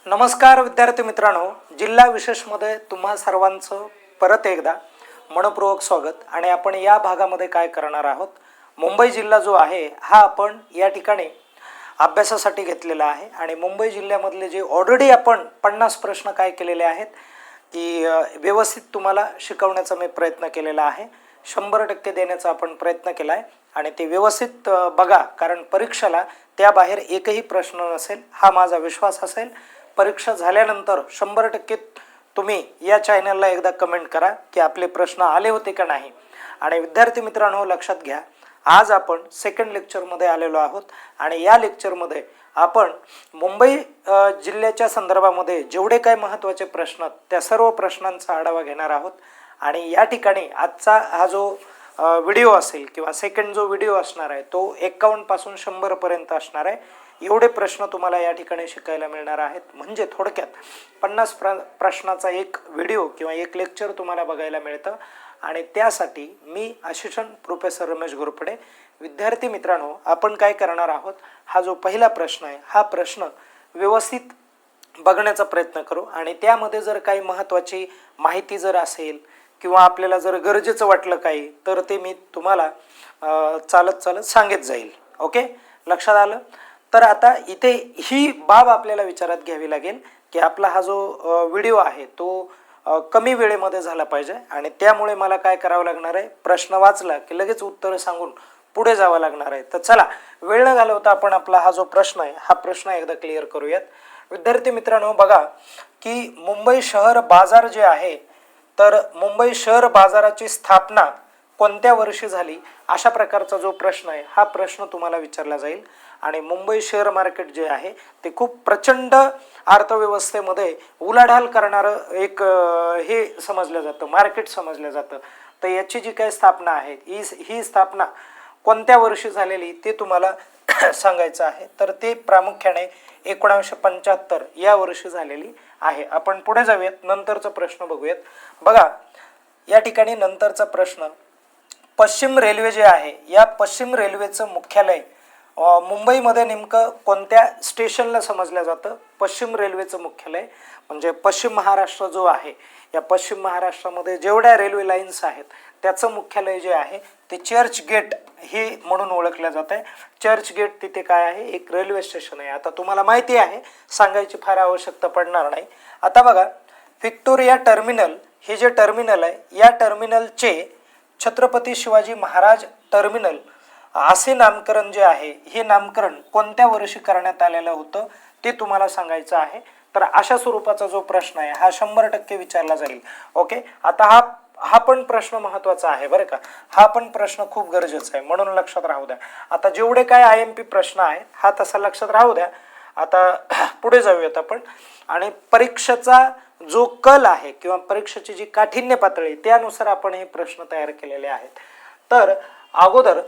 नमस्कार विद्यार्थी मित्रांनो, जिल्हा विशेषमध्ये तुम्हा सर्वांचं परत एकदा मनपूर्वक स्वागत. आणि आपण या भागामध्ये काय करणार आहोत, मुंबई जिल्हा जो आहे हा आपण या ठिकाणी अभ्यासासाठी घेतलेला आहे. आणि मुंबई जिल्ह्यामधले जे ऑलरेडी आपण 50 प्रश्न काय केलेले आहेत की व्यवस्थित तुम्हाला शिकवण्याचा मी प्रयत्न केलेला आहे. 100% देण्याचा आपण प्रयत्न केला आहे आणि ते व्यवस्थित बघा, कारण परीक्षेला त्याबाहेर एकही प्रश्न नसेल हा माझा विश्वास असेल. परीक्षा झाल्यानंतर 100% तुम्ही या चॅनलला एकदा कमेंट करा की आपले प्रश्न आले होते का नाही. आणि विद्यार्थी मित्रांनो, लक्षात घ्या, आज आपण सेकंड लेक्चरमध्ये आलेलो आहोत आणि या लेक्चरमध्ये आपण मुंबई जिल्ह्याच्या संदर्भामध्ये जेवढे काही महत्त्वाचे प्रश्न त्या सर्व प्रश्नांचा आढावा घेणार आहोत. आणि या ठिकाणी आजचा हा जो व्हिडिओ असेल किंवा सेकंड जो व्हिडिओ असणार आहे तो 51 पासून 100 पर्यंत असणार आहे. एवढे प्रश्न तुम्हाला या ठिकाणी शिकायला मिळणार आहेत. म्हणजे थोडक्यात 50 प्रश्नाचा एक व्हिडिओ किंवा एक लेक्चर तुम्हाला बघायला मिळतं. आणि त्यासाठी मी असिस्टंट प्रोफेसर रमेश घोरपडे. विद्यार्थी मित्रांनो, आपण काय करणार आहोत, हा जो पहिला प्रश्न आहे हा प्रश्न व्यवस्थित बघण्याचा प्रयत्न करू. आणि त्यामध्ये जर काही महत्त्वाची माहिती जर असेल किंवा आपल्याला जर गरजेचं वाटलं काही तर ते मी तुम्हाला चालत चालत सांगत जाईल. ओके, लक्षात आलं. तर आता इथे ही बाब आपल्याला विचारात घ्यावी लागेल की आपला हा जो व्हिडिओ आहे तो कमी वेळेमध्ये झाला पाहिजे. आणि त्यामुळे मला काय करावं लागणार आहे, प्रश्न वाचला की लगेच उत्तर सांगून पुढे जावं लागणार आहे. तर चला, वेळ न घालवता आपण आपला हा जो प्रश्न आहे हा प्रश्न एकदा क्लिअर करूयात. विद्यार्थी मित्रांनो, बघा की मुंबई शहर बाजार जे आहे, तर मुंबई शहर बाजाराची स्थापना कोणत्या वर्षी झाली, अशा प्रकारचा जो प्रश्न आहे हा प्रश्न तुम्हाला विचारला जाईल. आणि मुंबई शेअर मार्केट जे आहे ते खूप प्रचंड अर्थव्यवस्थेमध्ये उलाढाल करणारं एक हे समजलं जातं, मार्केट समजलं जातं. तर याची जी काही स्थापना आहे ही स्थापना कोणत्या वर्षी झालेली ते तुम्हाला सांगायचं आहे. तर ते प्रामुख्याने 1975 या वर्षी झालेली आहे. आपण पुढे जाऊयात, नंतरचा प्रश्न बघूयात. बघा या ठिकाणी नंतरचा प्रश्न, पश्चिम रेल्वे जे आहे या पश्चिम रेल्वेचं मुख्यालय मुंबईमध्ये नेमकं कोणत्या स्टेशनला समजलं जातं. पश्चिम रेल्वेचं मुख्यालय म्हणजे पश्चिम महाराष्ट्र जो आहे, या पश्चिम महाराष्ट्रामध्ये जेवढ्या रेल्वे लाईन्स आहेत त्याचं मुख्यालय जे आहे ते चर्च गेट हे म्हणून ओळखलं जात आहे. चर्च गेट तिथे काय आहे, एक रेल्वे स्टेशन आहे. आता तुम्हाला माहिती आहे, सांगायची फार आवश्यकता पडणार नाही. आता बघा, व्हिक्टोरिया टर्मिनल हे जे टर्मिनल आहे या टर्मिनलचे छत्रपती शिवाजी महाराज टर्मिनल असे नामकरण जे आहे हे नामकरण कोणत्या वर्षी करण्यात आलेलं होतं ते तुम्हाला सांगायचं आहे. तर अशा स्वरूपाचा जो प्रश्न आहे हा 100% विचारला जाईल. ओके, आता हा पण प्रश्न महत्त्वाचा आहे बरं का, हा पण प्रश्न खूप गरजेचा आहे म्हणून लक्षात राहू द्या. आता जेवढे काय IMP प्रश्न आहेत हा तसा लक्षात राहू द्या. आता पुढे जाऊयात आपण. आणि परीक्षेचा जो कल आहे किंवा परीक्षेची जी काठिण्य पातळी त्यानुसार आपण हे प्रश्न तयार केलेले आहेत. तर अगोदर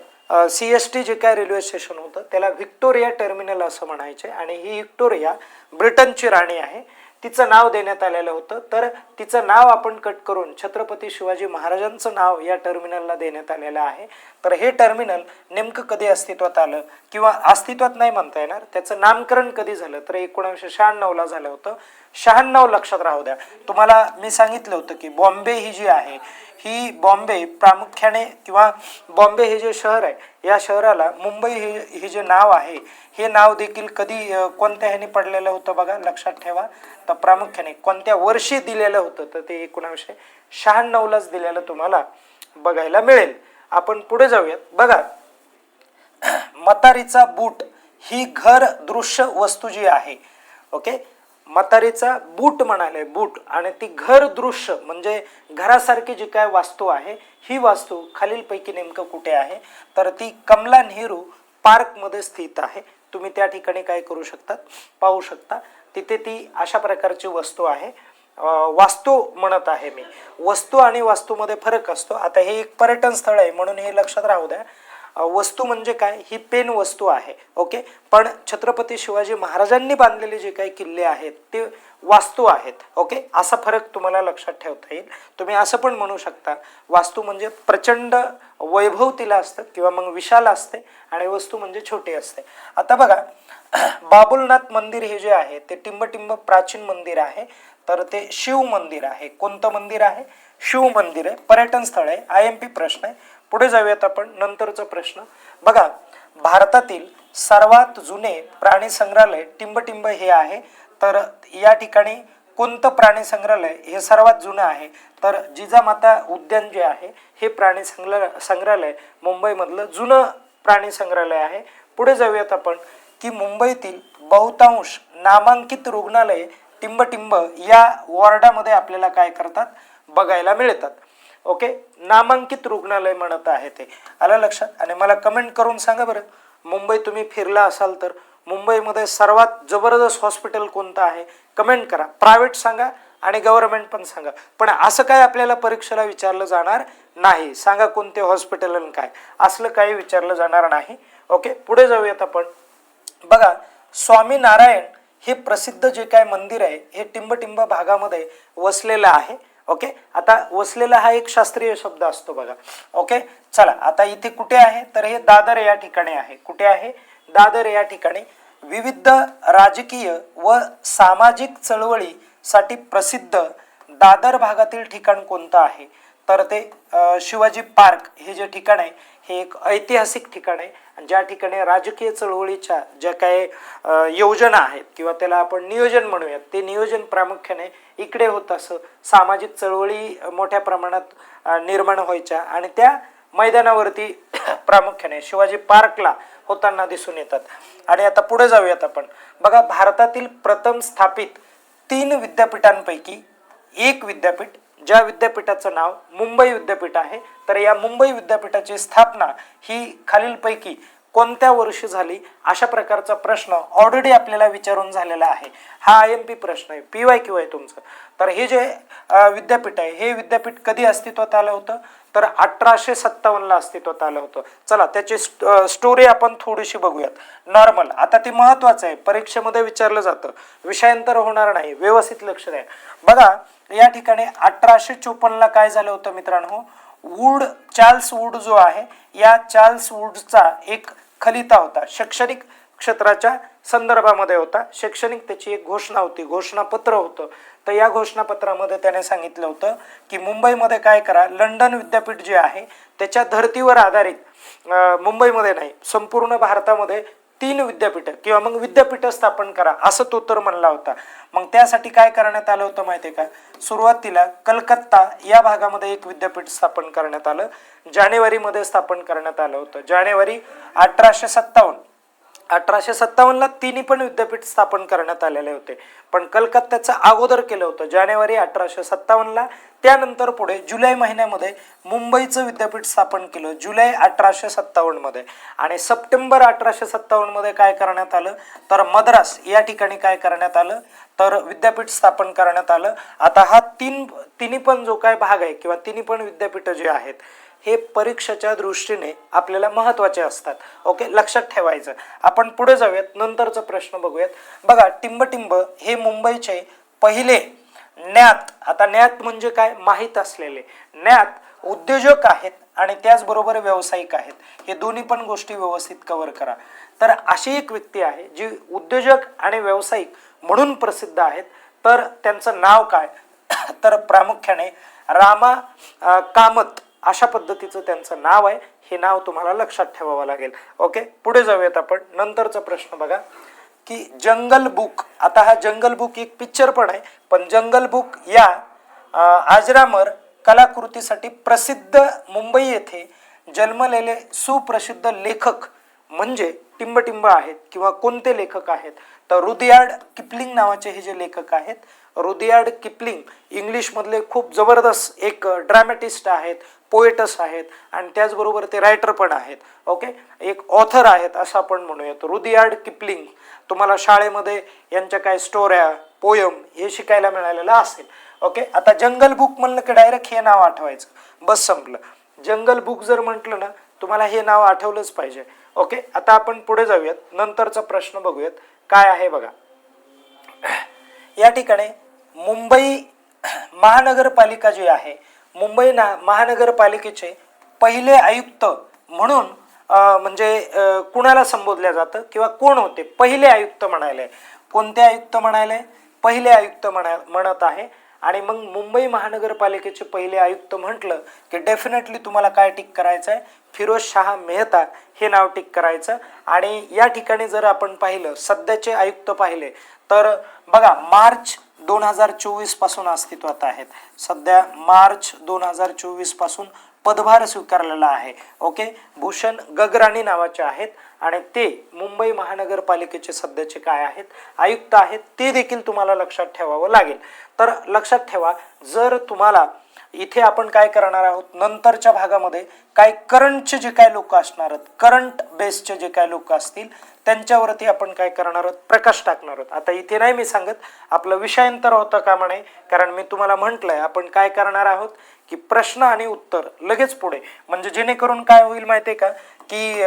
CST जे काय रेल्वे स्टेशन होतं त्याला व्हिक्टोरिया टर्मिनल असं म्हणायचे. आणि ही व्हिक्टोरिया ब्रिटनची राणी आहे, तिचं नाव देण्यात आलेलं होतं. तर तिचं नाव आपण कट करून छत्रपती शिवाजी महाराजांचं नाव या टर्मिनलला देण्यात आलेलं आहे. तर हे टर्मिनल नेमकं कधी अस्तित्वात आलं किंवा अस्तित्वात नाही म्हणता येणार, त्याचं नामकरण कधी झालं तर 1996ला झालं होतं. 96 लक्षात राहू द्या. तुम्हाला मी सांगितलं होतं की बॉम्बे ही जी आहे ही बॉम्बे प्रामुख्याने किंवा बॉम्बे हे जे शहर आहे या शहराला मुंबई हे जे नाव आहे हे नाव देखील कधी कोणत्या ह्याने पडलेलं होतं बघा, लक्षात ठेवा. तर प्रामुख्याने कोणत्या वर्षी दिलेलं होतं तर ते 1996लाच दिलेलं तुम्हाला बघायला मिळेल. आपण पुढे जाऊयात. बघा, मतारीचा बूट ही घर दृश्य वस्तू जी आहे, ओके, मतारीचा बूट म्हणाले, बूट, आणि ती घर दृश्य म्हणजे घरासारखी जी काय वास्तू आहे ही वास्तू खालीलपैकी नेमकं कुठे आहे तर ती कमला नेहरू पार्कमध्ये स्थित आहे. तुम्ही त्या ठिकाणी काय करू शकतात, पाहू शकता. तिथे ती अशा प्रकारची वस्तू आहे. वास्तू म्हणत आहे मी, वस्तू आणि वास्तूमध्ये फरक असतो. आता हे एक पर्यटन स्थळ आहे म्हणून हे लक्षात राहू द्या. वस्तू म्हणजे काय, ही पेन वस्तू आहे. ओके, पण छत्रपती शिवाजी महाराजांनी बांधलेले जे काही किल्ले आहेत ते वास्तू आहेत. ओके, असा फरक तुम्हाला लक्षात ठेवता येईल. तुम्ही असं पण म्हणू शकता वास्तू म्हणजे प्रचंड वैभव तिला असतं किंवा मग विशाल असते आणि वस्तू म्हणजे छोटी असते. आता बघा बाबुलनाथ मंदिर हे जे आहे ते टिंबटिंब प्राचीन मंदिर आहे. तर ते शिव मंदिर आहे. कोणतं मंदिर आहे? शिव मंदिर आहे. पर्यटन स्थळ आहे. IMP प्रश्न आहे. पुढे जाऊयात आपण. नंतरचा प्रश्न बघा, भारतातील सर्वात जुने प्राणी संग्रहालय टिंबटिंब हे आहे. तर या ठिकाणी कोणतं प्राणी संग्रहालय हे सर्वात जुनं आहे? तर जिजामाता उद्यान जे आहे हे प्राणी संग्रहालय मुंबईमधलं जुनं प्राणी संग्रहालय आहे. पुढे जाऊयात आपण की मुंबईतील बहुतांश नामांकित रुग्णालये टिंबटिंब या वॉर्डामध्ये आपल्याला काय करतात, बघायला मिळतात. ओके, नामांकित रुग्णालय म्हणत आहे ते. आलं लक्षात? आणि मला कमेंट करून सांगा बरं, मुंबई तुम्ही फिरला असाल तर मुंबईमध्ये सर्वात जबरदस्त हॉस्पिटल कोणतं आहे? कमेंट करा. प्रायव्हेट सांगा आणि गव्हर्नमेंट पण सांगा. पण असं काय आपल्याला परीक्षेला विचारलं जाणार नाही. सांगा कोणते हॉस्पिटल आणि काय, असलं काही विचारलं जाणार नाही. ओके, पुढे जाऊयात आपण. बघा, स्वामीनारायण हे प्रसिद्ध जे काय मंदिर आहे हे टिंबटिंब भागामध्ये वसलेलं आहे. ओके, आता वसलेला हा एक शास्त्रीय शब्द असतो बघा. ओके, चला आता इथे कुठे आहे? तर हे दादर या ठिकाणी आहे. कुठे आहे? दादर या ठिकाणी. विविध राजकीय व सामाजिक चळवळीसाठी प्रसिद्ध दादर भागातील ठिकाण कोणतं आहे? तर ते शिवाजी पार्क हे जे ठिकाण आहे हे एक ऐतिहासिक ठिकाण आहे. ज्या ठिकाणी राजकीय चळवळीच्या ज्या काही योजना आहेत किंवा त्याला आपण नियोजन म्हणूयात, ते नियोजन प्रामुख्याने इकडे होत असं. सामाजिक चळवळी मोठ्या प्रमाणात निर्माण व्हायच्या आणि त्या मैदानावरती प्रामुख्याने शिवाजी पार्कला होताना दिसून येतात. आणि आता पुढे जाऊयात आपण. बघा, भारतातील प्रथम स्थापित 3 विद्यापीठांपैकी एक विद्यापीठ, ज्या विद्यापीठाचं नाव मुंबई विद्यापीठ आहे, तर या मुंबई विद्यापीठाची स्थापना ही खालीलपैकी कोणत्या वर्षी झाली? अशा प्रकारचा प्रश्न ऑलरेडी आपल्याला विचारून झालेला आहे. हा IMP प्रश्न आहे, PYQ आहे तुमचं. तर हे जे विद्यापीठ आहे हे विद्यापीठ कधी अस्तित्वात आलं होतं? तर 1857ला अस्तित्वात आलं होतं. चला त्याची स्टोरी आपण थोडीशी बघूयात. नॉर्मल, आता ते महत्वाचं आहे, परीक्षेमध्ये विचारलं जातं, विषयांतर होणार नाही. व्यवस्थित लक्ष द्या. बघा, या ठिकाणी 1854ला काय झालं होतं मित्रांनो? चार्ल्स वूड जो आहे, या चार्ल्स वूडचा एक खलिता होता, शैक्षणिक क्षेत्राच्या संदर्भामध्ये होता. शैक्षणिक त्याची एक घोषणा होती, घोषणापत्र होतं. तर या घोषणापत्रामध्ये त्याने सांगितलं होतं की मुंबईमध्ये काय करा, लंडन विद्यापीठ जे आहे त्याच्या धर्तीवर आधारित मुंबईमध्ये नाही, संपूर्ण भारतामध्ये 3 विद्यापीठ किंवा मग विद्यापीठ स्थापन करा, असं तो तर म्हणला होता. मग त्यासाठी काय करण्यात आलं होतं माहिती आहे का? सुरुवातीला कलकत्ता या भागामध्ये एक विद्यापीठ स्थापन करण्यात आलं. जानेवारीमध्ये स्थापन करण्यात आलं होतं. जानेवारी 1857ला तिन्ही पण विद्यापीठ स्थापन करण्यात आलेले होते. पण कलकत्त्याचं अगोदर केलं होतं जानेवारी 1857ला. त्यानंतर पुढे जुलै महिन्यामध्ये मुंबईचं विद्यापीठ स्थापन केलं, जुलै 1857मध्ये. आणि सप्टेंबर 1857मध्ये काय करण्यात आलं? तर मद्रास या ठिकाणी काय करण्यात आलं? तर विद्यापीठ स्थापन करण्यात आलं. आता हा तिन्ही पण जो काय भाग आहे किंवा तिन्ही पण विद्यापीठ जे आहेत हे परीक्षेच्या दृष्टीने आपल्याला महत्त्वाचे असतात. ओके, लक्षात ठेवायचं. आपण पुढे जाऊयात, नंतरचा प्रश्न बघूयात. बघा, टिंबटिंब हे मुंबईचे पहिले ज्ञात, आता ज्ञात म्हणजे काय? माहीत असलेले ज्ञात उद्योजक आहेत आणि त्याचबरोबर व्यावसायिक आहेत. हे दोन्ही पण गोष्टी व्यवस्थित कव्हर करा. तर अशी एक व्यक्ती आहे जी उद्योजक आणि व्यावसायिक म्हणून प्रसिद्ध आहेत. तर त्यांचं नाव काय? तर प्रामुख्याने रामा कामत अशा पद्धतीचं त्यांचं नाव आहे. हे नाव तुम्हाला लक्षात ठेवावं लागेल. ओके, पुढे जाऊयात आपण. नंतरचा प्रश्न बघा की जंगल बुक. आता हा जंगल बुक एक पिक्चर पण आहे, पण जंगल बुक या अजरामर कलाकृतीसाठी प्रसिद्ध मुंबई येथे जन्मलेले सुप्रसिद्ध लेखक म्हणजे टिंबटिंब आहेत किंवा कोणते लेखक आहेत? तर रुडयार्ड किपलिंग नावाचे हे जे लेखक आहेत, रुडयार्ड किपलिंग इंग्लिशमधले खूप जबरदस्त एक ड्रामॅटिस्ट आहेत, पोएटस आहेत आणि त्याचबरोबर ते रायटर पण आहेत. ओके, एक ऑथर आहेत असं आपण म्हणूयात. रुडयार्ड किपलिंग, तुम्हाला शाळेमध्ये यांच्या काय स्टोऱ्या, पोयम हे शिकायला मिळालेलं असेल. ओके, आता जंगल बुक म्हणलं की डायरेक्ट हे नाव आठवायचं, बस संपलं. जंगल बुक जर म्हटलं ना तुम्हाला हे नाव आठवलंच पाहिजे. ओके, आता आपण पुढे जाऊयात, नंतरचा प्रश्न बघूयात काय आहे बघा. या ठिकाणी मुंबई महानगरपालिका जी आहे, मुंबई महानगरपालिकेचे पहिले आयुक्त म्हणून म्हणजे कुणाला संबोधल्या जातं किंवा कोण होते पहिले आयुक्त म्हणायले, कोणते आयुक्त म्हणायले, पहिले आयुक्त म्हणत आहे. आणि मग मुंबई महानगरपालिकेचे पहिले आयुक्त म्हटलं की डेफिनेटली तुम्हाला काय टिक करायचं आहे, फिरोज शाह मेहता हे नाव टिक करायचं. आणि या ठिकाणी जर आपण पाहिलं सध्याचे आयुक्त पाहिले तर बघा मार्च 2024 पासून अस्तित्वात आहेत. सध्या मार्च 2024 पासून पदभार स्वीकारलेला आहे. ओके, भूषण गगराणी नावाचे आहेत आणि ते मुंबई महानगरपालिकेचे सध्याचे काय आहेत, आयुक्त आहेत. ते देखील तुम्हाला लक्षात ठेवावं लागेल. तर लक्षात ठेवा, जर तुम्हाला इथे आपण काय करणार आहोत, नंतरच्या भागामध्ये काय करंटचे जे काय लोक असणार आहेत, करंट बेसचे जे काय लोक असतील त्यांच्यावरती आपण काय करणार आहोत, प्रकाश टाकणार आहोत. आता इथे नाही मी सांगत, आपलं विषयांतर होतं का म्हणे, कारण मी तुम्हाला म्हटलंय आपण काय करणार आहोत की प्रश्न आणि उत्तर लगेच पुढे, म्हणजे जेणेकरून काय होईल माहितीये का की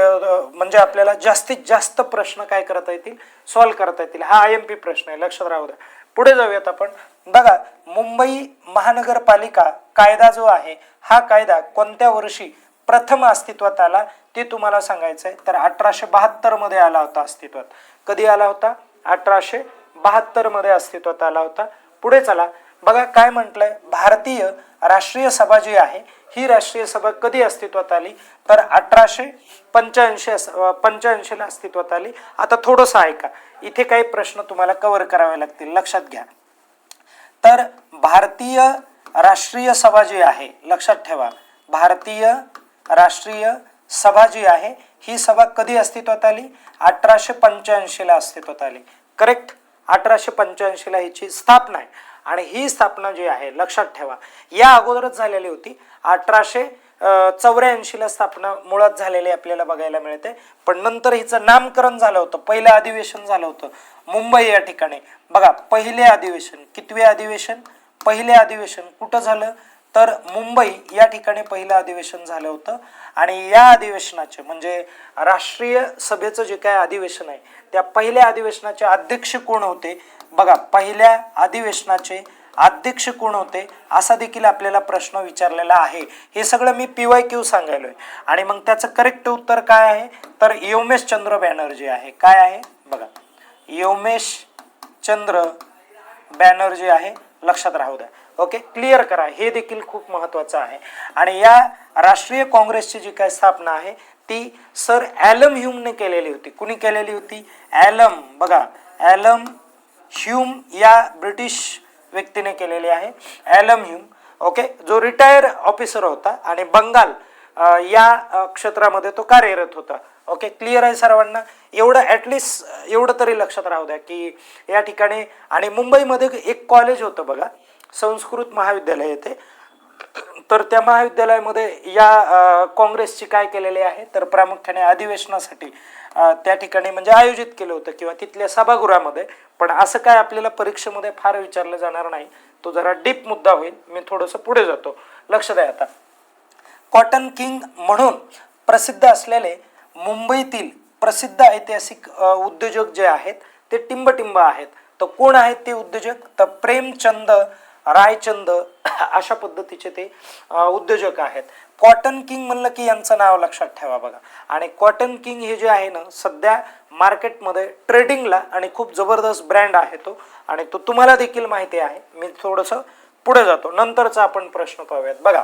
म्हणजे आपल्याला जास्तीत जास्त प्रश्न काय करता येतील, सॉल्व्ह करता येतील. हा IMP प्रश्न आहे, लक्षात राहू द्या. पुढे जाऊयात आपण. बघा, मुंबई महानगरपालिका कायदा जो आहे, हा कायदा कोणत्या वर्षी प्रथम अस्तित्वात आला ते तुम्हाला सांगायचं आहे. तर 1872 मध्ये आला होता अस्तित्वात. कधी आला होता, 1872 मध्ये अस्तित्वात आला होता. पुढे चला, बघा काय म्हटलंय, भारतीय राष्ट्रीय सभा जी आहे ही राष्ट्रीय सभा कधी अस्तित्वात आली, तर 1885 ला अस्तित्वात आली. आता थोडंसं ऐका, इथे काही प्रश्न तुम्हाला कव्हर करावे लागतील, लक्षात घ्या. तर भारतीय राष्ट्रीय सभा जी आहे, लक्षात ठेवा, भारतीय राष्ट्रीय सभा जी आहे ही सभा कधी अस्तित्वात आली, 1885 ला अस्तित्वात आली. करेक्ट, 1885 ला हिची स्थापना आहे. आणि ही स्थापना जी आहे लक्षात ठेवा या अगोदरच झालेली होती. 1884 ला स्थापना मुळात झालेली आपल्याला बघायला मिळते, पण नंतर हिचं नामकरण झालं होतं, पहिलं अधिवेशन झालं होतं मुंबई या ठिकाणी. बघा, पहिले अधिवेशन, कितवे अधिवेशन, पहिले अधिवेशन कुठं झालं, तर मुंबई या ठिकाणी पहिलं अधिवेशन झालं होतं. आणि या अधिवेशनाचे म्हणजे राष्ट्रीय सभेचं जे काय अधिवेशन आहे त्या पहिल्या अधिवेशनाचे अध्यक्ष कोण होते, बघा पहिल्या अधिवेशनाचे अध्यक्ष कोण होते असा देखील आपल्याला प्रश्न विचारलेला आहे. हे सगळं मी PYQ सांगायलोय. आणि मग त्याचं करेक्ट उत्तर काय आहे, तर योमेश चंद्र बॅनर्जी आहे. काय आहे बघा, योमेश चंद्र बॅनर्जी आहे, लक्षात राहू द्या. ओके, क्लिअर करा, हे देखील खूप महत्वाचं आहे. आणि या राष्ट्रीय काँग्रेसची जी काय स्थापना आहे ती सर ॲलन ह्यूमने केलेली होती. कुणी केलेली होती, ॲलन, बघा ॲलन ह्यूम या ब्रिटिश व्यक्तीने केलेली आहे, ॲलन ह्यूम. ओके, जो रिटायर ऑफिसर होता आणि बंगाल या क्षेत्रामध्ये तो कार्यरत होता. ओके, क्लिअर आहे सर्वांना, एवढं ॲटलिस्ट एवढं तरी लक्षात राहू द्या की या ठिकाणी. आणि मुंबईमध्ये एक कॉलेज होतं बघा, संस्कृत महाविद्यालय येते, तर त्या महाविद्यालयामध्ये या काँग्रेसची काय केलेले आहे, तर प्रामुख्याने अधिवेशनासाठी त्या ठिकाणी म्हणजे आयोजित केलं होतं किंवा तिथल्या सभागृहामध्ये. पण असं काय आपल्याला परीक्षेमध्ये फार विचारलं जाणार नाही, तो जरा डीप मुद्दा होईल. मी थोडंसं पुढे जातो, लक्ष द्या. आता कॉटन किंग म्हणून प्रसिद्ध असलेले मुंबईतील प्रसिद्ध ऐतिहासिक उद्योजक जे आहेत ते टिंबटिंब आहेत. तर कोण आहेत ते उद्योजक, तर प्रेमचंद रायचंद अशा पद्धतीचे ते उद्योजक आहेत. कॉटन किंग म्हणलं की यांचं नाव लक्षात ठेवा बघा. आणि कॉटन किंग हे जे आहे ना सध्या मार्केटमध्ये ट्रेडिंगला आणि खूप जबरदस्त ब्रँड आहे तो, आणि तो तुम्हाला देखील माहिती आहे. मी थोडंसं पुढे जातो, नंतरचा आपण प्रश्न पाहूयात. बघा,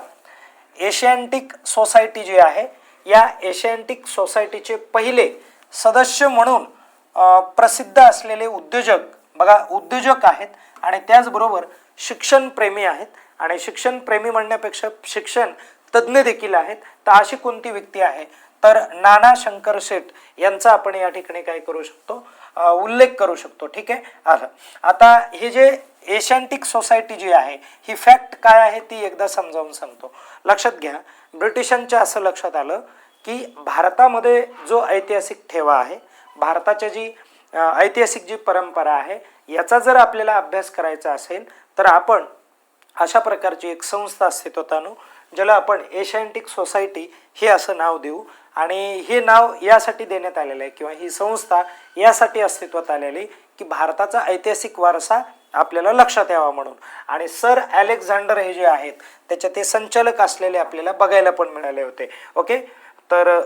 एशियाटिक सोसायटी जी आहे या एशियाटिक सोसायटीचे पहिले सदस्य म्हणून प्रसिद्ध असलेले उद्योजक बघा, उद्योजक आहेत आणि त्याचबरोबर शिक्षण प्रेमी आहेत. आणि शिक्षण प्रेमी म्हणण्यापेक्षा शिक्षण तज्ज्ञ देखील आहेत. तर अशी कोणती व्यक्ती आहे, तर नाना शंकर शेठ यांचा आपण या ठिकाणी काय करू शकतो, उल्लेख करू शकतो. ठीक आहे. आता हे जे एशियाटिक सोसायटी जी आहे ही फॅक्ट काय आहे ती एकदा समजावून सांगतो, लक्षात घ्या. ब्रिटिशांच्या असं लक्षात आलं की भारतामध्ये जो ऐतिहासिक ठेवा आहे, भारताची जी ऐतिहासिक जी परंपरा आहे याचा जर आपल्याला अभ्यास करायचा असेल तर आपण अशा प्रकारची एक संस्था अस्तित्वात आणू ज्याला आपण एशियाटिक सोसायटी हे असं नाव देऊ. आणि हे नाव यासाठी देण्यात आलेलं आहे किंवा ही संस्था यासाठी अस्तित्वात आलेली की भारताचा ऐतिहासिक वारसा आपल्याला लक्षात यावा म्हणून. आणि सर अलेक्झांडर हे जे आहेत त्याचे ते संचालक असलेले आपल्याला बघायला पण मिळाले होते. ओके, तर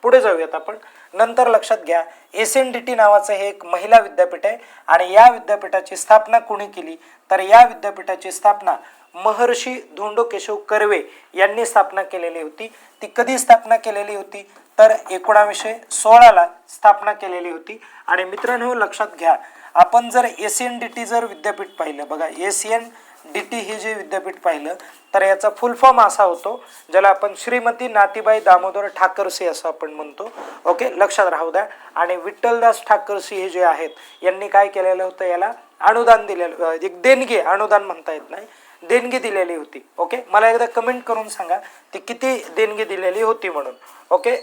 पुढे जाऊयात आपण. नंतर लक्षात घ्या, SNDT नावाचं हे एक महिला विद्यापीठ आहे आणि या विद्यापीठाची स्थापना कोणी केली तर या विद्यापीठाची स्थापना महर्षी धोंडो केशव कर्वे यांनी स्थापना केलेली होती. ती कधी स्थापना केलेली होती तर 1916ला स्थापना केलेली होती. आणि मित्रांनो लक्षात घ्या, आपण जर SNDT जर विद्यापीठ पाहिलं, बघा SNDT हे जे विद्यापीठ पाहिलं तर याचा फुल फॉर्म असा होतो ज्याला आपण श्रीमती नातीबाई दामोदर ठाकरसी असं आपण म्हणतो. ओके, लक्षात राहू द्या. आणि विठ्ठलदास ठाकरसी हे जे आहेत यांनी काय केलेलं होतं, याला अनुदान दिलेलं, एक देणगी, अनुदान म्हणता येत नाही, देणगी दिलेली होती. ओके, मला एकदा कमेंट करून सांगा ती किती देणगी दिलेली होती म्हणून. ओके,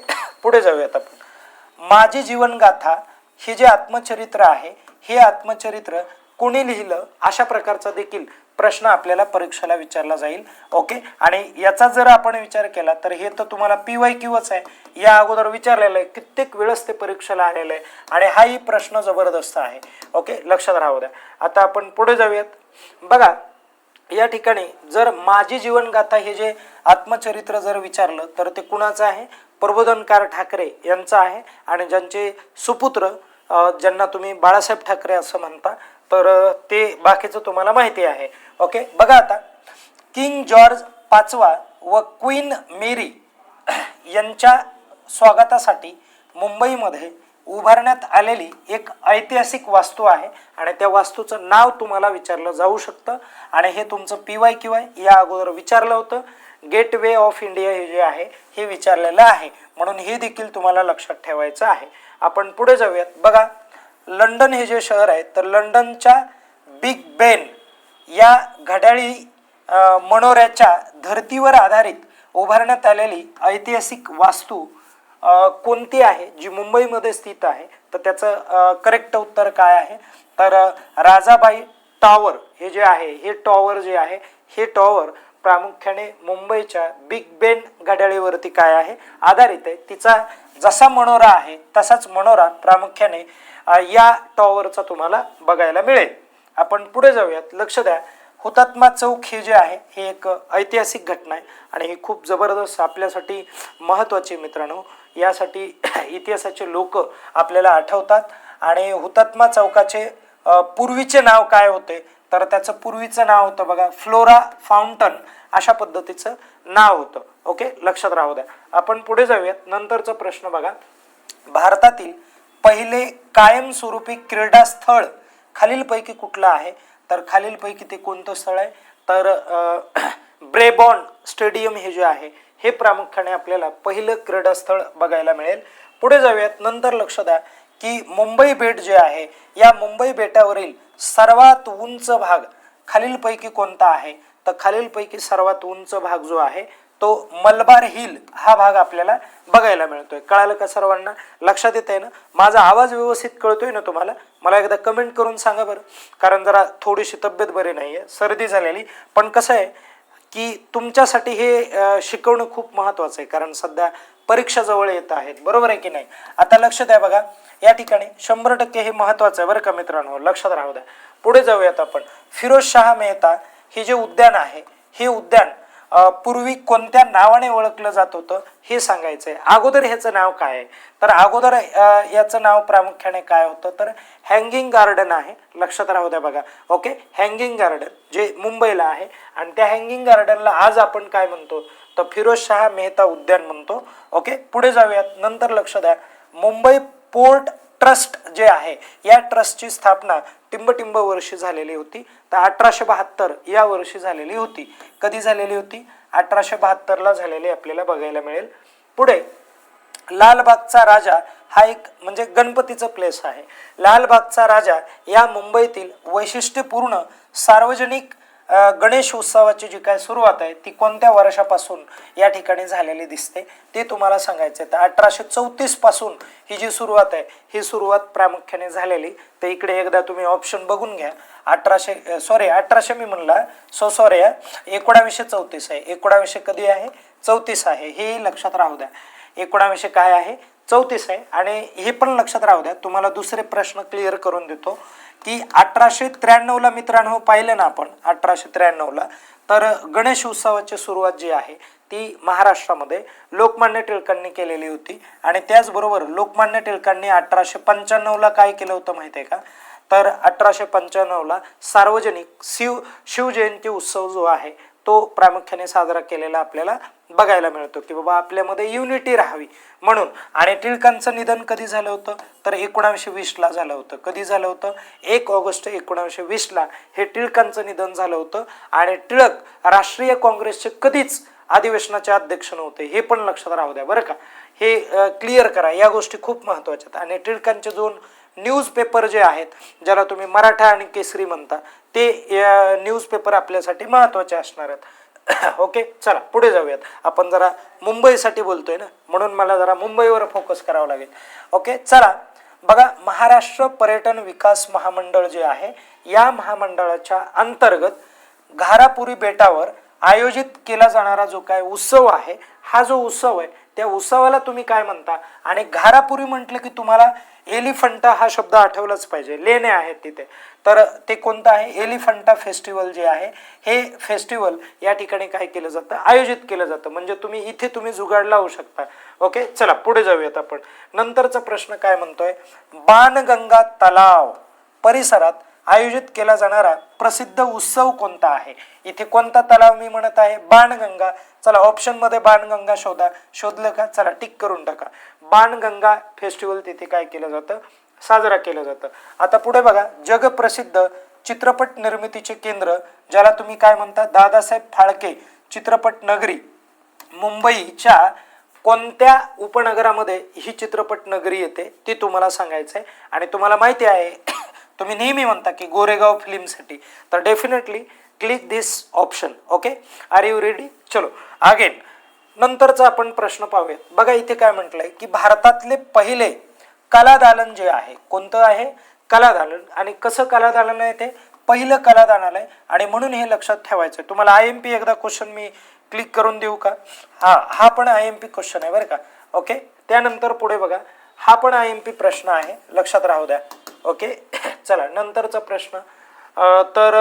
पुढे जाऊयात आपण. माझी जीवनगाथा हे जे आत्मचरित्र आहे हे आत्मचरित्र कोणी लिहिलं अशा प्रकारचा देखील प्रश्न आपल्याला परीक्षेला विचारला जाईल. ओके, आणि याचा जर आपण विचार केला तर हे तर तुम्हाला PYQच आहे, या अगोदर विचारलेलं आहे, कित्येक वेळेस ते परीक्षेला आलेलं आहे आणि हाही प्रश्न जबरदस्त आहे. ओके, लक्षात राहू द्या. आता आपण पुढे जाऊयात. बघा या ठिकाणी जर माझी जीवनगाथा हे जे आत्मचरित्र जर विचारलं तर ते कुणाचं आहे, प्रबोधनकार ठाकरे यांचं आहे. आणि ज्यांचे सुपुत्र ज्यांना तुम्ही बाळासाहेब ठाकरे असं म्हणता तर ते बाकीचं तुम्हाला माहिती आहे. ओके, बघा आता, किंग जॉर्ज पाचवा व क्वीन मेरी यांच्या स्वागतासाठी मुंबईमध्ये उभारण्यात आलेली एक ऐतिहासिक वास्तू आहे आणि त्या वास्तूचं नाव तुम्हाला विचारलं जाऊ शकतं. आणि हे तुमचं PYQ आहे, या अगोदर विचारलं होतं. गेट वे ऑफ इंडिया हे जे आहे हे विचारलेलं आहे, म्हणून हे देखील तुम्हाला लक्षात ठेवायचं आहे. आपण पुढे जाऊयात. बघा, लंडन हे जे शहर आहे तर लंडनच्या बिग बेन या घड्याळी मनोऱ्याच्या धर्तीवर आधारित उभारण्यात आलेली ऐतिहासिक वास्तू कोणती आहे जी मुंबईमध्ये स्थित आहे तर त्याचं करेक्ट उत्तर काय आहे तर राजाबाई टॉवर हे जे आहे, हे टॉवर जे आहे हे टॉवर प्रामुख्याने मुंबईच्या बिग बेन घड्याळीवरती काय आहे आधारित आहे. तिचा जसा मनोरा आहे तसाच मनोरा प्रामुख्याने या टॉवरचा तुम्हाला बघायला मिळेल. आपण पुढे जाऊयात. लक्ष द्या, हुतात्मा चौक हे जे आहे हे एक ऐतिहासिक घटना आहे आणि ही खूप जबरदस्त आपल्यासाठी महत्त्वाची मित्रांनो. यासाठी इतिहासाचे लोक आपल्याला आठवतात. आणि हुतात्मा चौकाचे पूर्वीचे नाव काय होते तर त्याचं पूर्वीचं नाव होतं बघा फ्लोरा फाउंटन अशा पद्धतीचं नाव होतं. ओके, लक्षात राहू द्या. आपण पुढे जाऊयात. नंतरचा प्रश्न बघा, भारतातील पहिले कायमस्वरूपी क्रीडा स्थळ खालीलपैकी कुठलं आहे तर खालीलपैकी ते कोणतं स्थळ आहे तर ब्रेबॉर्न स्टेडियम हे जे आहे हे प्रामुख्याने आपल्याला पहिलं क्रीडा स्थळ बघायला मिळेल. पुढे जाऊयात. नंतर लक्ष द्या की मुंबई बेट जे आहे या मुंबई बेटावरील सर्वात उंच भाग खालीलपैकी कोणता आहे तर खालीलपैकी सर्वात उंच भाग जो आहे तो मलबार हिल हा भाग आपल्याला बघायला मिळतोय. कळालं का सर्वांना? लक्षात येत आहे ना? माझा आवाज व्यवस्थित कळतोय ना तुम्हाला? मला एकदा कमेंट करून सांगा बरं, कारण जरा थोडीशी तब्येत बरी नाही आहे, सर्दी झालेली. पण कसं आहे की तुमच्यासाठी हे शिकवणं खूप महत्त्वाचं आहे कारण सध्या परीक्षा जवळ येत आहेत, बरोबर आहे की नाही? आता लक्ष द्या बघा, या ठिकाणी 100% हे महत्त्वाचं आहे बरं का मित्रांनो, लक्षात राहू द्या. पुढे जाऊयात आपण. फिरोजशाह मेहता हे जे उद्यान आहे हे उद्यान पूर्वी कोणत्या नावाने ओळखलं जात होतं हे सांगायचंय. अगोदर ह्याचं नाव काय आहे तर अगोदर याचं नाव प्रामुख्याने काय होतं तर हँगिंग गार्डन आहे. लक्षात राहू द्या बघा. ओके, हँगिंग गार्डन जे मुंबईला आहे आणि त्या हँगिंग गार्डनला आज आपण काय म्हणतो तर फिरोजशाह मेहता उद्यान म्हणतो. ओके, पुढे जाऊयात. नंतर लक्ष द्या, मुंबई पोर्ट ट्रस्ट जे आहे या ट्रस्टची स्थापना टिंबटिंब वर्षी झालेली होती तर 1872 या वर्षी झालेली होती. कधी झालेली होती? 1872 झालेली आपल्याला बघायला मिळेल. पुढे लालबागचा राजा हा एक म्हणजे गणपतीचं प्लेस आहे. लालबागचा राजा या मुंबईतील वैशिष्ट्यपूर्ण सार्वजनिक गणेश उत्सवाची जी काय सुरुवात आहे ती कोणत्या वर्षापासून या ठिकाणी झालेली दिसते ते तुम्हाला सांगायचं आहे. तर 1834 पासून ही जी सुरुवात आहे ही सुरुवात प्रामुख्याने झालेली. तर इकडे एकदा तुम्ही ऑप्शन बघून घ्या. 1800 मी म्हणला सॉरी 1934 आहे. 1900 कधी आहे 34 आहे हे लक्षात राहू द्या. 1900 काय आहे 34 आहे. आणि हे पण लक्षात राहू द्या. तुम्हाला दुसरे प्रश्न क्लिअर करून देतो की 1893 मित्रांनो पाहिलं ना आपण 1893 तर गणेश उत्सवाची सुरुवात जी आहे ती महाराष्ट्रामध्ये लोकमान्य टिळकांनी केलेली होती. आणि त्याचबरोबर लोकमान्य टिळकांनी 1895 काय केलं होतं माहिती आहे का, तर 1895 सार्वजनिक शिवजयंती उत्सव जो आहे तो प्रामुख्याने साजरा केलेला आपल्याला बघायला मिळतो की बाबा आपल्यामध्ये युनिटी राहावी म्हणून. आणि टिळकांचं निधन कधी झालं होतं तर 1920 झालं होतं. कधी झालं होतं 1 ऑगस्ट 1920 हे टिळकांचं निधन झालं होतं. आणि टिळक राष्ट्रीय काँग्रेसचे कधीच अधिवेशनाचे अध्यक्ष नव्हते हे पण लक्षात राहू द्या बरं का. हे क्लिअर करा, या गोष्टी खूप महत्त्वाच्या आहेत. आणि टिळकांचे 2 न्यूजपेपर जे आहेत ज्याला तुम्ही मराठा आणि केसरी म्हणता ते न्यूजपेपर आपल्यासाठी महत्त्वाचे असणार आहेत. ओके चला पुढे जाऊयात. आपण जरा मुंबईसाठी बोलतोय ना म्हणून मला जरा मुंबईवर फोकस करावं लागेल. ओके चला बघा, महाराष्ट्र पर्यटन विकास महामंडळ जे आहे या महामंडळाच्या अंतर्गत घारापुरी बेटावर आयोजित केला जाणारा जो काय उत्सव आहे हा जो उत्सव आहे त्या उत्सवाला तुम्ही काय म्हणता. आणि घारापुरी म्हटलं की तुम्हाला एलिफंटा हा शब्द आठवलाच पाहिजे. लेण्या आहेत तिथे. तर ते कोणतं आहे एलिफंटा फेस्टिवल जे आहे हे फेस्टिवल या ठिकाणी काय केलं जातं आयोजित केलं जातं. म्हणजे तुम्ही जुगाड लावू शकता. ओके चला पुढे जाऊयात आपण. नंतरचा प्रश्न काय म्हणतोय, बाणगंगा तलाव परिसरात आयोजित केला जाणारा प्रसिद्ध उत्सव कोणता आहे. इथे कोणता तलाव मी म्हणत आहे बाणगंगा. चला ऑप्शन मध्ये बाणगंगा शोधलं का, चला टिक करून टाका. बाणगंगा फेस्टिवल तिथे काय केलं जातं साजरा केलं जातं. आता पुढे बघा, जगप्रसिद्ध चित्रपट निर्मितीचे केंद्र ज्याला तुम्ही काय म्हणता दादासाहेब फाळके चित्रपट नगरी मुंबईच्या कोणत्या उपनगरामध्ये ही चित्रपट नगरी येते ते तुम्हाला सांगायचं आहे. आणि तुम्हाला माहिती आहे तुम्ही नेहमी म्हणता की गोरेगाव फिल्म सिटी, तर definitely click this option. Okay are you ready. चलो अगेन नंतरचा आपण प्रश्न पाहूयात. बघा इथे काय म्हटलंय की भारतातले पहिले कलादालन जे आहे कोणतं आहे कलादालन. आणि कसं कलादालन आहे ते पहिलं कलादालन आहे. आणि म्हणून हे लक्षात ठेवायचं. तुम्हाला IMP एकदा क्वेश्चन मी क्लिक करून देऊ का. हा पण IMP क्वेश्चन आहे बरं का. ओके त्यानंतर पुढे बघा, हा पण IMP प्रश्न आहे लक्षात राहू द्या. ओके चला नंतरचा प्रश्न. तर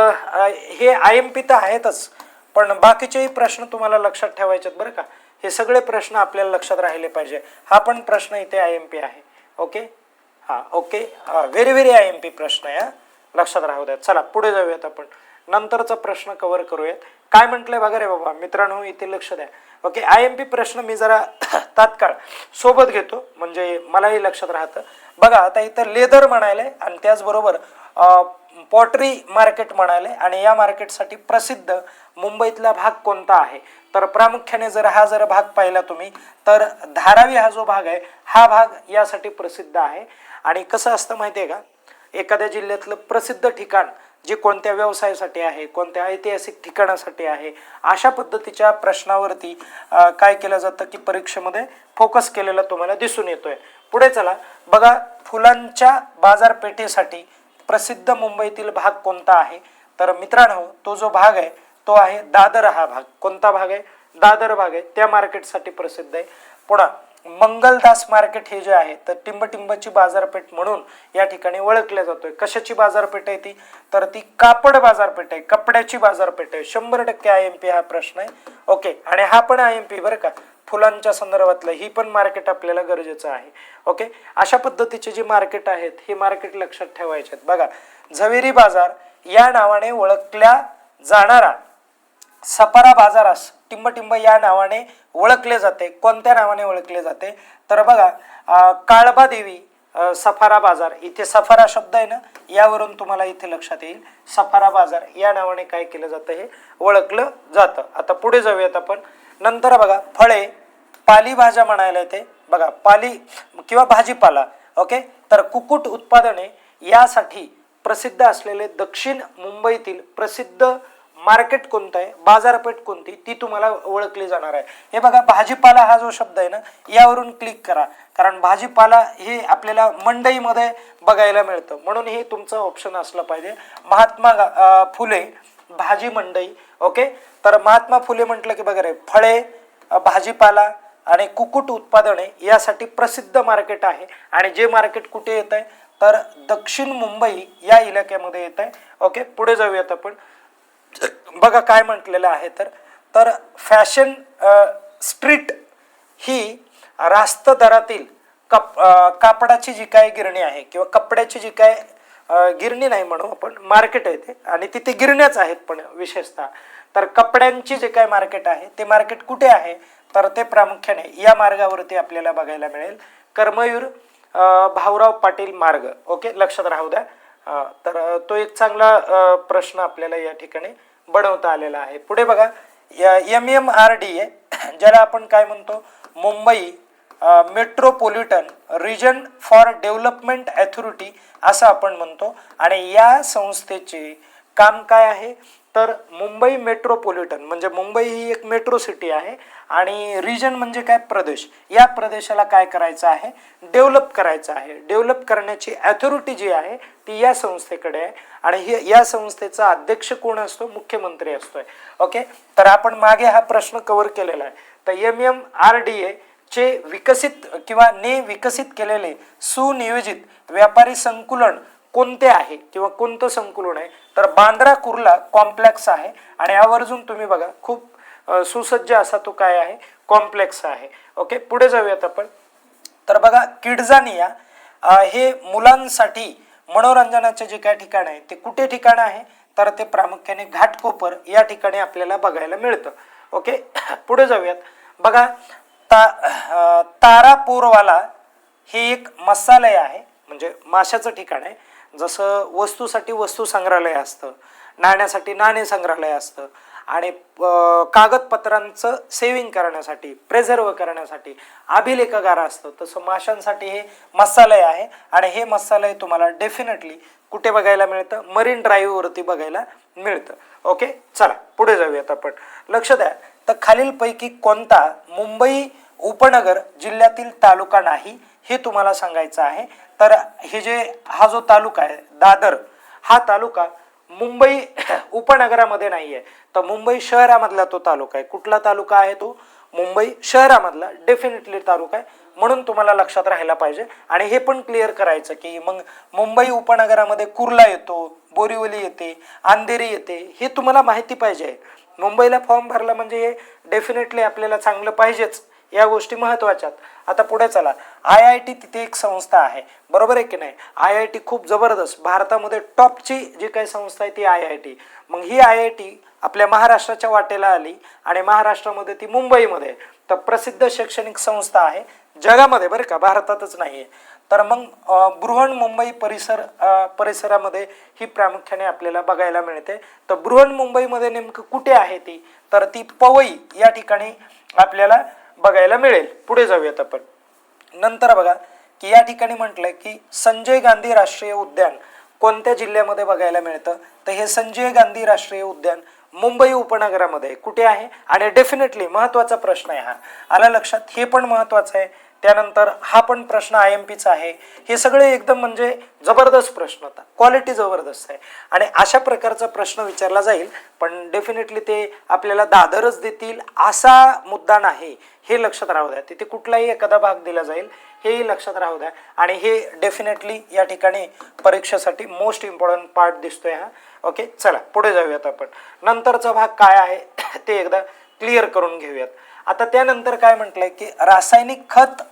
हे IMP तर आहेतच पण बाकीचेही प्रश्न तुम्हाला लक्षात ठेवायचे बरं का. हे सगळे प्रश्न आपल्याला लक्षात राहिले पाहिजे. हा पण प्रश्न इथे IMP आहे. ओके ओके व्हेरी IMP प्रश्न आहे लक्षात राहू द्या. चला पुढे जाऊयात आपण. नंतरचा प्रश्न कव्हर करूयात. काय म्हटलंय बघा रे बाबा मित्रांनो इथे लक्ष द्या. ओके IMP प्रश्न मी जरा तात्काळ सोबत घेतो म्हणजे मलाही लक्षात राहतं. बघा आता इथं लेदर म्हणायलंय आणि त्याचबरोबर पॉटरी मार्केट म्हणाले. आणि या मार्केटसाठी प्रसिद्ध मुंबईतला भाग कोणता आहे तर प्रामुख्याने जर भाग पाहिला तुम्ही तर धारावी हा जो भाग आहे हा भाग यासाठी प्रसिद्ध आहे. आणि कसं असतं माहिती आहे का, एखाद्या जिल्ह्यातलं प्रसिद्ध ठिकाण जे कोणत्या व्यवसायासाठी आहे कोणत्या ऐतिहासिक ठिकाणासाठी आहे अशा पद्धतीच्या प्रश्नावरती काय केलं जातं की परीक्षेमध्ये फोकस केलेला तुम्हाला दिसून येतोय. पुढे चला बघा, फुलांच्या बाजारपेठेसाठी प्रसिद्ध मुंबईतील भाग कोणता आहे तर मित्रांनो तो जो भाग आहे तो आहे दादर. हा भाग कोणता भाग आहे दादर भाग आहे त्या मार्केटसाठी प्रसिद्ध आहे. पुन्हा मंगलदास मार्केट हे जे आहे तर टिंबटिंबची बाजारपेठ म्हणून या ठिकाणी ओळखल्या जातोय. कशाची बाजारपेठ आहे ती तर ती कापड बाजारपेठ आहे, कपड्याची बाजारपेठ आहे. 100% IMP हा प्रश्न आहे. ओके आणि हा पण IMP बरं का, फुलांच्या संदर्भातलं ही पण मार्केट आपल्याला गरजेचं आहे. ओके अशा पद्धतीचे जे मार्केट आहेत हे मार्केट लक्षात ठेवायचे आहेत. बघा झवेरी बाजार या नावाने ओळखल्या जाणारा सफारा बाजारास टिंबटिंब या नावाने ओळखले जाते. कोणत्या नावाने ओळखले जाते तर बघा काळबा देवी सफारा बाजार. इथे सफारा शब्द आहे ना यावरून तुम्हाला इथे लक्षात येईल सफारा बाजार या नावाने काय केलं जातं हे ओळखलं जातं. आता पुढे जाऊयात आपण. नंतर बघा फळे पालेभाज्या म्हणायला येते. बघा पाली किंवा भाजीपाला. ओके तर कुक्कुट उत्पादने यासाठी प्रसिद्ध असलेले दक्षिण मुंबईतील प्रसिद्ध मार्केट कोणतं आहे, बाजारपेठ कोणती, ती तुम्हाला ओळखली जाणार आहे. हे बघा, भाजीपाला हा जो शब्द आहे ना, यावरून क्लिक करा, कारण भाजीपाला हे आपल्याला मंडईमध्ये बघायला मिळतं, म्हणून हे तुमचं ऑप्शन असलं पाहिजे. महात्मा फुले भाजी मंडई. ओके, तर महात्मा फुले म्हटलं की बघा रे, फळे, भाजीपाला आणि कुक्कुट उत्पादने यासाठी प्रसिद्ध मार्केट आहे. आणि जे मार्केट कुठे येत आहे तर दक्षिण मुंबई या इलाक्यामध्ये येत आहे. ओके, पुढे जाऊयात आपण. बघा काय म्हटलेलं आहे तर फॅशन स्ट्रीट ही रास्त दरातील कापडाची जी काय गिरणी आहे किंवा कपड्याची जी काय गिरणी नाही म्हणू आपण, मार्केट आहे ते, आणि तिथे गिरण्याच आहेत. पण विशेषतः तर कपड्यांची जे काय मार्केट आहे ते मार्केट कुठे आहे तर ते प्रामुख्याने या मार्गावरती आपल्याला बघायला मिळेल, कर्मवीर भाऊराव पाटील मार्ग. ओके, लक्षात राहू द्या. तर तो एक चांगला प्रश्न आपल्याला या ठिकाणी बनवता आलेला आहे. पुढे बघा, MMRDA ज्याला आपण काय म्हणतो, Mumbai metropolitan region for development authority असं आपण म्हणतो. आणि या संस्थेचे काम काय आहे तर मुंबई मेट्रोपॉलिटन म्हणजे मुंबई ही एक मेट्रो सिटी आहे, आणि रिजन म्हणजे काय, प्रदेश. या प्रदेशाला काय करायचं आहे, डेव्हलप करायचं आहे. डेव्हलप करण्याची अथॉरिटी जी आहे ती या संस्थेकडे आहे, आणि या संस्थेचा अध्यक्ष कोण असतो, मुख्यमंत्री असतोय. ओके, तर आपण मागे हा प्रश्न कव्हर केलेला आहे. तर MMRDA चे विकसित किंवा विकसित केलेले सुनियोजित व्यापारी संकुलन कोणते आहे किंवा कोणतं संकुलन आहे तर बांद्रा कुर्ला कॉम्प्लेक्स आहे. आणि यावरून तुम्ही बघा, खूप सुसज्ज असा तो काय आहे, कॉम्प्लेक्स आहे. ओके, पुढे जाऊयात आपण. तर बघा, किड्झानिया हे मुलांसाठी मनोरंजनाचे जे काय ठिकाण आहे ते कुठे ठिकाण आहे तर ते प्रामुख्याने घाटकोपर या ठिकाणी आपल्याला बघायला मिळतं. ओके, पुढे जाऊयात. बघा, तारापूरवाला हे एक मसालय आहे, म्हणजे माशाचं ठिकाण आहे. जसं वस्तूसाठी वस्तू संग्रहालय असतं, नाण्यासाठी नाणे संग्रहालय असतं, आणि कागदपत्रांचं सेव्हिंग करण्यासाठी, प्रेझर्व करण्यासाठी अभिलेखागार असतं, तसं माशांसाठी हे मसालय आहे. आणि हे मसालय तुम्हाला डेफिनेटली कुठे बघायला मिळतं, मरीन ड्राईव्हवरती बघायला मिळतं. ओके, चला पुढे जाऊयात आपण. लक्ष द्या, तर खालीलपैकी कोणता मुंबई उपनगर जिल्ह्यातील तालुका नाही हे तुम्हाला सांगायचं आहे. तर हा जो तालुका आहे दादर, हा तालुका मुंबई उपनगरामध्ये नाही आहे, तर मुंबई शहरामधला तो तालुका आहे. कुठला तालुका आहे तो, मुंबई शहरामधला डेफिनेटली तालुका आहे, म्हणून तुम्हाला लक्षात राहायला पाहिजे. आणि हे पण क्लिअर करायचं की मग मुंबई उपनगरामध्ये कुर्ला येतो, बोरिवली येते, अंधेरी येते, हे तुम्हाला माहिती पाहिजे. मुंबईला फॉर्म भरला म्हणजे हे डेफिनेटली आपल्याला चांगलं पाहिजेच, या गोष्टी महत्त्वाच्या. आता पुढे चला, IIT तिथे एक संस्था आहे, बरोबर आहे की नाही. IIT खूप जबरदस्त, भारतामध्ये टॉपची जी काही संस्था आहे ती IIT. मग ही IIT आपल्या महाराष्ट्राच्या वाटेला आली, आणि महाराष्ट्रामध्ये ती मुंबईमध्ये, तर प्रसिद्ध शैक्षणिक संस्था आहे जगामध्ये, बरं का, भारतातच नाही आहे. तर मग बृहन्मुंबई परिसरामध्ये ही प्रामुख्याने आपल्याला बघायला मिळते. तर बृहन्मुंबईमध्ये नेमकं कुठे आहे ती तर ती पवई या ठिकाणी आपल्याला बघायला मिळेल. पुढे जाऊयात आपण. नंतर बघा की या ठिकाणी म्हटलंय की संजय गांधी राष्ट्रीय उद्यान कोणत्या जिल्ह्यामध्ये बघायला मिळतं तर हे संजय गांधी राष्ट्रीय उद्यान मुंबई उपनगरामध्ये कुठे आहे. आणि डेफिनेटली महत्त्वाचा प्रश्न आहे हा, आला लक्षात, हे पण महत्त्वाचं आहे. त्यानंतर हा पण प्रश्न IMPचा आहे. हे सगळे एकदम म्हणजे जबरदस्त प्रश्न होता, क्वालिटी जबरदस्त आहे, आणि अशा प्रकारचा प्रश्न विचारला जाईल. पण डेफिनेटली ते आपल्याला दादरच देतील असा मुद्दा नाही, हे लक्षात राहू द्या. तिथे कुठलाही एखादा भाग दिला जाईल हेही लक्षात राहू द्या. आणि हे डेफिनेटली या ठिकाणी परीक्षेसाठी मोस्ट इम्पॉर्टंट पार्ट दिसतोय हा. ओके, चला पुढे जाऊयात आपण. नंतरचा भाग काय आहे ते एकदा क्लिअर करून घेऊयात. आता त्यानंतर काय म्हटलंय की रासायनिक खत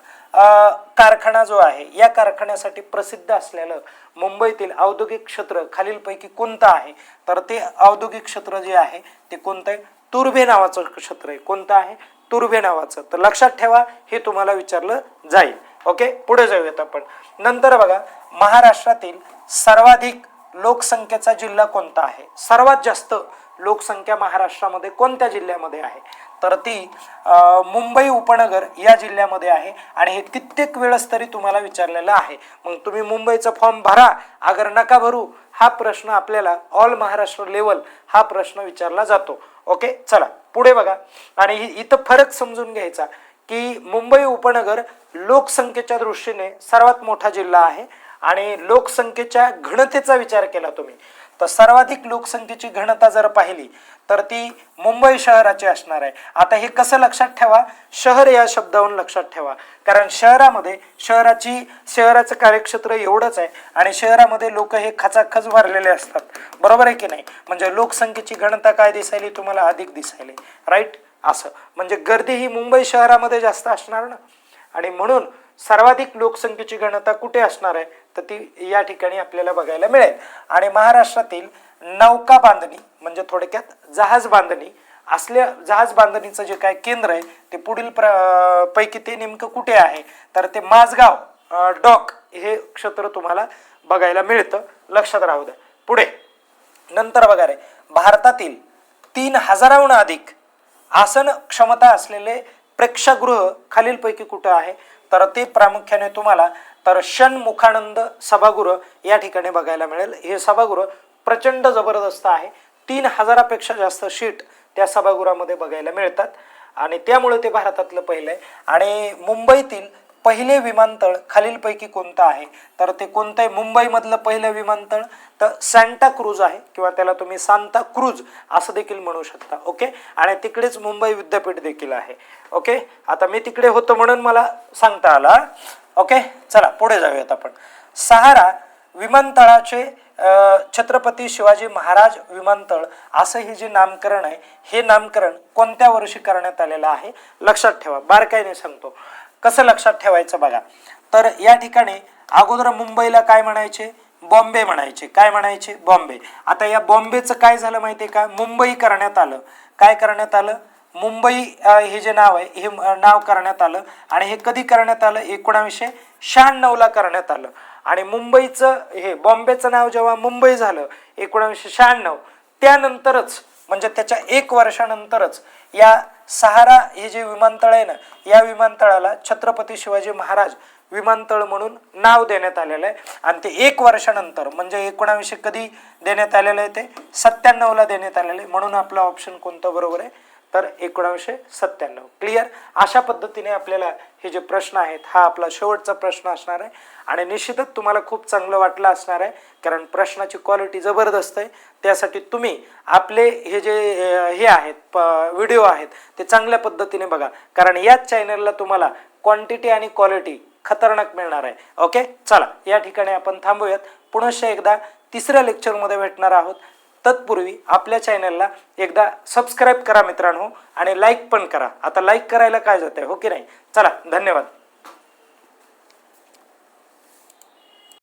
कारखाना जो आहे, या कारखान्यासाठी प्रसिद्ध असलेलं मुंबईतील औद्योगिक क्षेत्र खालीलपैकी कोणतं आहे तर ते औद्योगिक क्षेत्र जे आहे ते कोणतं आहे, तुर्भे नावाचं क्षेत्र आहे. कोणतं आहे, तुर्भे नावाचं. तर लक्षात ठेवा, हे तुम्हाला विचारलं जाईल. ओके, पुढे जाऊयात आपण. नंतर बघा, महाराष्ट्रातील सर्वाधिक लोकसंख्येचा जिल्हा कोणता आहे, सर्वात जास्त लोकसंख्या महाराष्ट्रामध्ये कोणत्या जिल्ह्यामध्ये आहे तर ती मुंबई उपनगर या जिल्ह्यामध्ये आहे आणि हे कित्येक वेळेस तरी तुम्हाला विचारलेलं आहे. मग तुम्ही मुंबईचा फॉर्म भरा अगर नका भरू हा प्रश्न आपल्याला ऑल महाराष्ट्र लेवल हा प्रश्न विचारला जातो. ओके, चला पुढे बघा. आणि इथं फरक समजून घ्यायचा की मुंबई उपनगर लोकसंख्येच्या दृष्टीने सर्वात मोठा जिल्हा आहे आणि लोकसंख्येच्या घनतेचा विचार केला तुम्ही तर सर्वाधिक लोकसंख्येची घनता जर पाहिली तर ती मुंबई शहराची असणार आहे. आता हे कसं लक्षात ठेवा, शहर या शब्दावरून लक्षात ठेवा, कारण शहराचं कार्यक्षेत्र एवढंच आहे आणि शहरामध्ये लोक हे खचाखच भरलेले असतात, बरोबर आहे की नाही. म्हणजे लोकसंख्येची घनता काय दिसायली तुम्हाला, अधिक दिसायली, राईट. असं म्हणजे गर्दी ही मुंबई शहरामध्ये जास्त असणार ना, आणि म्हणून सर्वाधिक लोकसंख्येची घनता कुठे असणार आहे तर ती या ठिकाणी आपल्याला बघायला मिळेल. आणि महाराष्ट्रातील नौका बांधणी म्हणजे थोडक्यात जहाज बांधणीचं जे काय केंद्र आहे ते पुढील पैकी ते नेमकं कुठे आहे तर ते माझगाव डॉक हे क्षेत्र तुम्हाला बघायला मिळतं, लक्षात राहू द्या. पुढे नंतर बघा रे, भारतातील 3000हून अधिक आसन क्षमता असलेले प्रेक्षागृह खालीलपैकी कुठं आहे तर ते प्रामुख्याने तुम्हाला तर षण्मुखानंद सभागृह या ठिकाणी बघायला मिळेल. हे सभागृह प्रचंड जबरदस्त आहे, 3000पेक्षा जास्त शीट त्या सभागृहामध्ये बघायला मिळतात आणि त्यामुळे ते भारतातलं पहिलं आहे. आणि मुंबईतील पहिले विमानतळ खालीलपैकी कोणतं आहे तर ते कोणतं आहे, मुंबईमधलं पहिलं विमानतळ तर सांता क्रूज आहे किंवा त्याला तुम्ही सांता क्रूज असं देखील म्हणू शकता. ओके, आणि तिकडेच मुंबई विद्यापीठ देखील आहे. ओके, आता मी तिकडे होतो म्हणून मला सांगता आला. ओके, चला पुढे जाऊयात आपण. सहारा विमानतळाचे छत्रपती शिवाजी महाराज विमानतळ असं हे जे नामकरण आहे हे नामकरण कोणत्या वर्षी करण्यात आलेलं आहे लक्षात ठेवा, बारकाईने सांगतो. कसं लक्षात ठेवायचं बघा, तर या ठिकाणी अगोदर मुंबईला काय म्हणायचे, बॉम्बे म्हणायचे. काय म्हणायचे, बॉम्बे. आता या बॉम्बेचं काय झालं माहितीये का, मुंबई करण्यात आलं. काय करण्यात आलं, मुंबई हे जे नाव आहे हे नाव करण्यात आलं आणि हे कधी करण्यात आलं, 1996ला करण्यात आलं. आणि मुंबईचं हे बॉम्बेचं नाव जेव्हा मुंबई झालं 1996 त्यानंतरच म्हणजे त्याच्या 1 वर्षानंतरच या सहारा हे जे विमानतळ आहे ना या विमानतळाला छत्रपती शिवाजी महाराज विमानतळ म्हणून नाव देण्यात आलेलं आहे. आणि ते 1 वर्षानंतर म्हणजे 1900 कधी देण्यात आलेलं आहे, ते 97ला देण्यात आलेलं आहे. म्हणून आपला ऑप्शन कोणतं बरोबर आहे तर 1997. क्लिअर. अशा पद्धतीने आपल्याला हे जे प्रश्न आहेत हा आपला शेवटचा प्रश्न असणार आहे आणि निश्चितच तुम्हाला खूप चांगलं वाटलं असणार आहे कारण प्रश्नाची क्वालिटी जबरदस्त आहे. त्यासाठी तुम्ही आपले हे जे हे आहेत व्हिडिओ आहेत ते चांगल्या पद्धतीने बघा कारण याच चॅनलला तुम्हाला क्वांटिटी आणि क्वालिटी खतरनाक मिळणार आहे. ओके, चला या ठिकाणी आपण थांबूयात. पुन्हा एकदा 3ऱ्या लेक्चरमध्ये भेटणार आहोत. तत्पूर्वी आपल्या चॅनलला एकदा सबस्क्राईब करा मित्रांनो आणि लाईक पण करा. आता लाईक करायला काय जातंय, हो की नाही. चला, धन्यवाद.